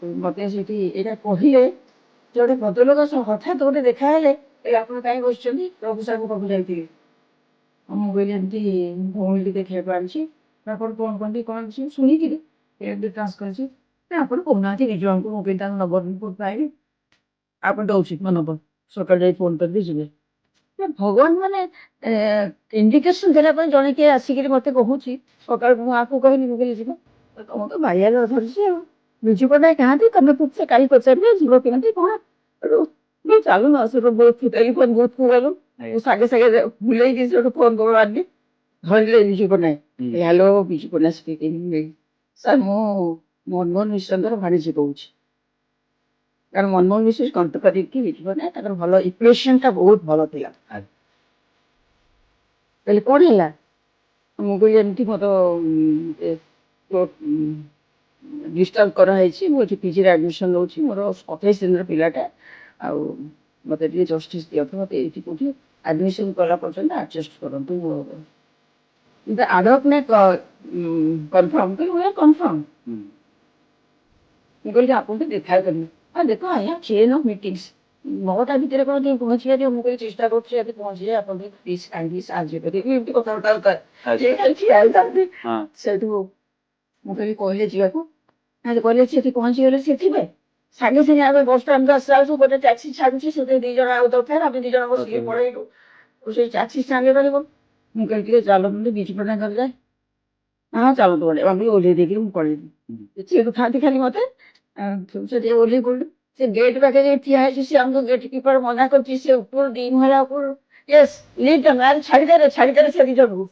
ମତେ ସେଠି ଏଇଟା କହିଲେ ଯେ ଗୋଟେ ଭଦ୍ରଲୋକ ହଠାତ୍ ଗୋଟେ ଦେଖା ହେଲେ ଆପଣ କାହିଁ ବସିଛନ୍ତି ରଘୁ ସାହୁ ପାଖକୁ ଯାଇଥିବେ। ମୁଁ କହିଲି ଏମିତି ଭଉଣୀ ଟିକେ ଦେଖିବାକୁ ଆଣିଛି। ଆପଣ କଣ କହନ୍ତି କଣ ଶୁଣିକିରି ଏମିତି ଟ୍ରାନ୍ସଫର୍ ନା ଆପଣ କହୁନାହାନ୍ତି ନିଜ ଆମକୁ ମୁଁ କହିଲି ତାଙ୍କ ନମ୍ବର କୋଉଠୁ ପାଇଲି ଆପଣ ଦଉଛି ମୋ ନମ୍ବର ସକାଳେ ଯାଇ ଫୋନ୍ କରିଦେଇ ଯିବେ। ଭଗବାନ ମାନେ ଇଣ୍ଡିକେସନ ଦେଲା ପାଇଁ ଜଣେ କିଏ ଆସିକିରି ମତେ କହୁଛି ସକାଳୁ ମୁଁ ଆକୁ କହିଲି ମୁଁ କହିଲି ଯିବ ତମ ତ ବାଇଆ ଧରିଛି ଆଉ ବିଜୁ ପଟ୍ଟନାୟକ କାହାନ୍ତି ତମେ ପୁଛେ କାଲି ପଚାରିଲେ ଯିବ କେମିତି କଣ ଚାଲୁ ନା ସେଠୁ ଟେଲିଫୋନ ବୁଥକୁ ଗଲୁ ସାଙ୍ଗେ ସାଙ୍ଗେ ବୁଲେଇକି ସେଠୁ ଫୋନ ମାରିଲି ଧରିଲେ Biju Patnaik hello Biju Patnaik speaking sir ମୁଁ ମନମୋହନ ମିଶ୍ରଙ୍କର ଭାଣିଜୀ କହୁଛି। କାରଣ ମନମୋହନ ମିଶ୍ର କଣ୍ଠ କରିକି ବିଜୁ ପଟ୍ଟନାୟକ ତାଙ୍କର ଭଲ ଇମ୍ପ୍ରେସନଟା ବହୁତ ଭଲ ଥିଲା। କହିଲେ କଣ ହେଲା ମୁଁ କହିଲି ଏମିତି ମୋର ଡିଷ୍ଟର୍ବ କରାହେଇଛି ମୁଁ ଏଠି ପିଜିରେ ଆଡମିସନ ନେଉଛି ମୋର 28 ଦିନର ପିଲାଟା ଆଉ ମତେ ଟିକେ ଜଷ୍ଟିସ ଦିଅନ୍ତୁ ମତେ ଏଇଠି କୋଉଠି ଆଡମିସନ କଲା ପର୍ଯ୍ୟନ୍ତ ଆଡଜଷ୍ଟ କରନ୍ତୁ ଆଡ୍ ନା କନଫର୍ମ କନଫର୍ମ ମୁଁ କହିଲି ଆପଣଙ୍କୁ ଦେଖା କରିବି ଦେଖ ଆଜ୍ଞା ଚେନ୍ ଅଫ୍ ମିଟିଂସ 9ଟା ଭିତରେ କଣ ଟିକେ ପହଞ୍ଚି ପାରିବ ମୁଁ କହିଲି ଚେଷ୍ଟା କରୁଛି ଯଦି ପହଞ୍ଚିଯାଏ ଆପଣ ଟିକେ ପ୍ଲିଜ କାଇଣ୍ଡଲି ସାହାଯ୍ୟ କରିବେ ଏମିତି କଥାବାର୍ତ୍ତା ସେଠୁ ମୁଁ କହିଲେ ଯିବାକୁ କହିଲେ ସେଠି ପହଞ୍ଚିଗଲେ ସେ ଥିବେ ସାଙ୍ଗେ ସାଙ୍ଗେ ଆମେ ବସଷ୍ଟାଣ୍ଡ ଆସିଲା ବେଳକୁ ଗୋଟେ ଟ୍ୟାକ୍ସି ଛାଡୁଛି ସେଥିରେ 2 ଜଣ ଆଉ ଦରକାର ଆମେ 2 ଜଣ ବସିକି ପଳେଇଲୁ ସେଇ ଟ୍ୟାକ୍ସି ସାଙ୍ଗେ ରହିବ ମୁଁ କହିଲି ଟିକେ ଚାଲନ୍ତୁ ବିଜୁ ପଟ୍ଟନାୟକ ଯାଏ ହଁ ଚାଲନ୍ତୁ ଆମେ ଓହ୍ଲେଇ ଦେଇକି ମୁଁ ପଳେଇଲି ସେଠୁ ଖାଆନ୍ତି ଖାଲି ମତେ ସେଠି ଓହ୍ଲେଇ ପଡିଲୁ ସେ ଗେଟ୍ ପାଖରେ ଠିଆ ହେଇଛି ସେ ଆମକୁ ଗେଟ୍ କିପର ମନା କରୁଛି ସେ ଉପରୁ 2 ମହଲା ଉପରୁ ୟେସ୍ ଲିଭ୍ ଦେମ୍ ଛାଡ଼ିଦେଲେ ସେ 2 ଜଣଙ୍କୁ